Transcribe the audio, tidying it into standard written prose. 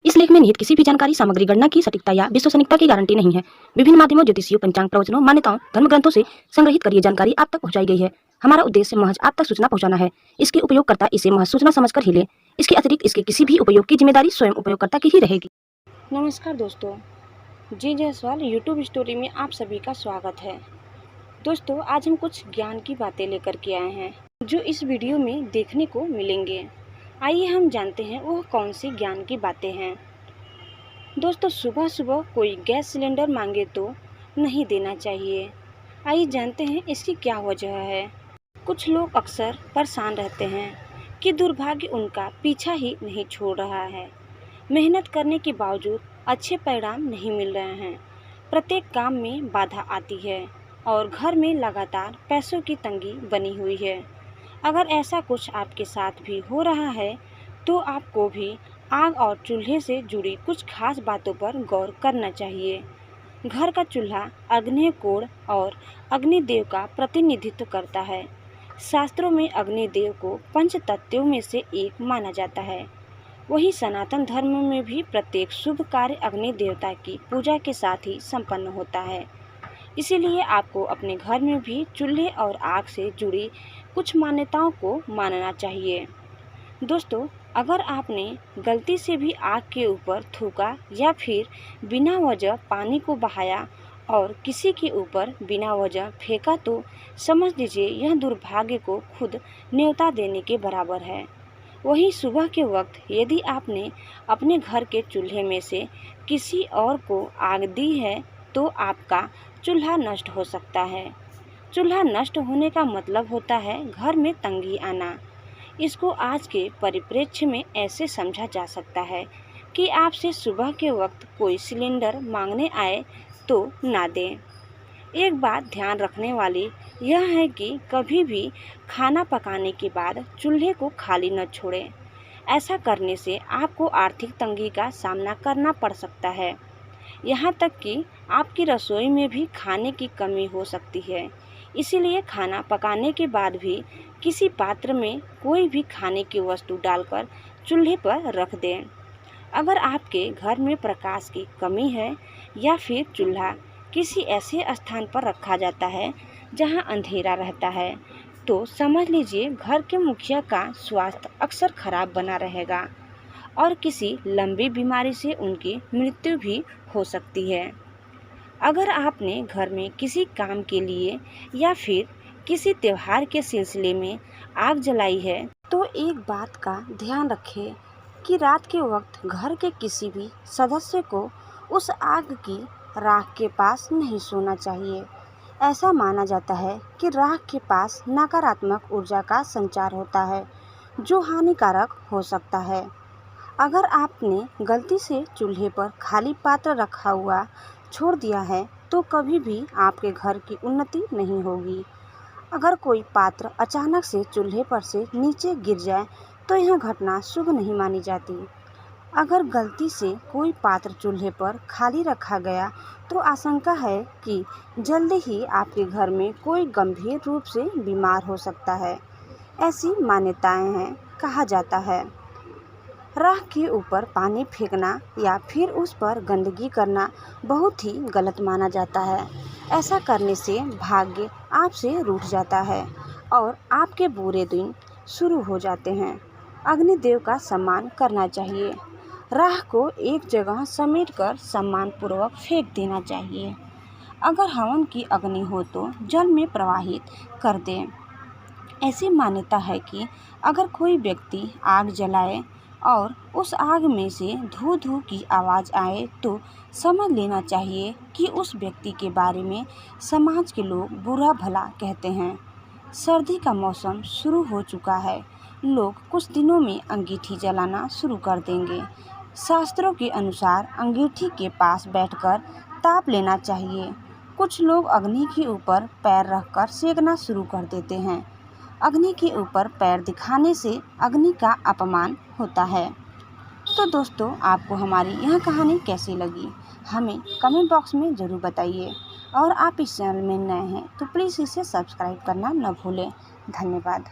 इस लेख में निहित किसी भी जानकारी, सामग्री, गणना की सटीकता या विश्वसनीयता की गारंटी नहीं है। विभिन्न माध्यमों, ज्योतिषियों, पंचांग, प्रवचनों, मान्यताओं, धर्म ग्रंथों से संग्रहित कर ये जानकारी आप तक पहुंचाई गई है। हमारा उद्देश्य महज आप तक सूचना पहुंचाना है। इसके उपयोगकर्ता इसे महज सूचना समझकर ही ले। इसके अतिरिक्त इसके किसी भी उपयोग की जिम्मेदारी स्वयं उपयोगकर्ता की ही रहेगी। नमस्कार दोस्तों, जी जायसवाल यूट्यूब स्टोरी में आप सभी का स्वागत है। दोस्तों, आज हम कुछ ज्ञान की बातें लेकर के आए हैं जो इस वीडियो में देखने को मिलेंगे। आइए हम जानते हैं वह कौन सी ज्ञान की बातें हैं। दोस्तों, सुबह सुबह कोई गैस सिलेंडर मांगे तो नहीं देना चाहिए। आइए जानते हैं इसकी क्या वजह है। कुछ लोग अक्सर परेशान रहते हैं कि दुर्भाग्य उनका पीछा ही नहीं छोड़ रहा है। मेहनत करने के बावजूद अच्छे परिणाम नहीं मिल रहे हैं। प्रत्येक काम में बाधा आती है और घर में लगातार पैसों की तंगी बनी हुई है। अगर ऐसा कुछ आपके साथ भी हो रहा है तो आपको भी आग और चूल्हे से जुड़ी कुछ खास बातों पर गौर करना चाहिए। घर का चूल्हा अग्नि कोण और अग्निदेव का प्रतिनिधित्व करता है। शास्त्रों में अग्निदेव को पंच तत्वों में से एक माना जाता है। वही सनातन धर्म में भी प्रत्येक शुभ कार्य अग्नि देवता की पूजा के साथ ही संपन्न होता है। इसीलिए आपको अपने घर में भी चूल्हे और आग से जुड़ी कुछ मान्यताओं को मानना चाहिए। दोस्तों, अगर आपने गलती से भी आग के ऊपर थूका या फिर बिना वजह पानी को बहाया और किसी के ऊपर बिना वजह फेंका तो समझ लीजिए यह दुर्भाग्य को खुद न्योता देने के बराबर है। वहीं सुबह के वक्त यदि आपने अपने घर के चूल्हे में से किसी और को आग दी है तो आपका चूल्हा नष्ट हो सकता है। चूल्हा नष्ट होने का मतलब होता है घर में तंगी आना। इसको आज के परिप्रेक्ष्य में ऐसे समझा जा सकता है कि आपसे सुबह के वक्त कोई सिलेंडर मांगने आए तो ना दें। एक बात ध्यान रखने वाली यह है कि कभी भी खाना पकाने के बाद चूल्हे को खाली न छोड़ें। ऐसा करने से आपको आर्थिक तंगी का सामना करना पड़ सकता है। यहाँ तक कि आपकी रसोई में भी खाने की कमी हो सकती है। इसीलिए खाना पकाने के बाद भी किसी पात्र में कोई भी खाने की वस्तु डालकर चूल्हे पर रख दें। अगर आपके घर में प्रकाश की कमी है या फिर चूल्हा किसी ऐसे स्थान पर रखा जाता है जहां अंधेरा रहता है तो समझ लीजिए घर के मुखिया का स्वास्थ्य अक्सर खराब बना रहेगा और किसी लंबी बीमारी से उनकी मृत्यु भी हो सकती है। अगर आपने घर में किसी काम के लिए या फिर किसी त्योहार के सिलसिले में आग जलाई है तो एक बात का ध्यान रखें कि रात के वक्त घर के किसी भी सदस्य को उस आग की राख के पास नहीं सोना चाहिए। ऐसा माना जाता है कि राख के पास नकारात्मक ऊर्जा का संचार होता है जो हानिकारक हो सकता है। अगर आपने गलती से चूल्हे पर खाली पात्र रखा हुआ छोड़ दिया है तो कभी भी आपके घर की उन्नति नहीं होगी। अगर कोई पात्र अचानक से चूल्हे पर से नीचे गिर जाए तो यह घटना शुभ नहीं मानी जाती। अगर गलती से कोई पात्र चूल्हे पर खाली रखा गया तो आशंका है कि जल्दी ही आपके घर में कोई गंभीर रूप से बीमार हो सकता है। ऐसी मान्यताएं हैं। कहा जाता है राख के ऊपर पानी फेंकना या फिर उस पर गंदगी करना बहुत ही गलत माना जाता है। ऐसा करने से भाग्य आपसे रूठ जाता है और आपके बुरे दिन शुरू हो जाते हैं। अग्निदेव का सम्मान करना चाहिए। राख को एक जगह समेटकर सम्मानपूर्वक फेंक देना चाहिए। अगर हवन की अग्नि हो तो जल में प्रवाहित कर दें। ऐसी मान्यता है कि अगर कोई व्यक्ति आग जलाए और उस आग में से धू धू की आवाज़ आए तो समझ लेना चाहिए कि उस व्यक्ति के बारे में समाज के लोग बुरा भला कहते हैं। सर्दी का मौसम शुरू हो चुका है। लोग कुछ दिनों में अंगीठी जलाना शुरू कर देंगे। शास्त्रों के अनुसार अंगीठी के पास बैठकर ताप लेना चाहिए। कुछ लोग अग्नि के ऊपर पैर रखकर सेकना शुरू कर देते हैं। अग्नि के ऊपर पैर दिखाने से अग्नि का अपमान होता है। तो दोस्तों, आपको हमारी यह कहानी कैसी लगी हमें कमेंट बॉक्स में ज़रूर बताइए और आप इस चैनल में नए हैं तो प्लीज़ इसे सब्सक्राइब करना न भूलें। धन्यवाद।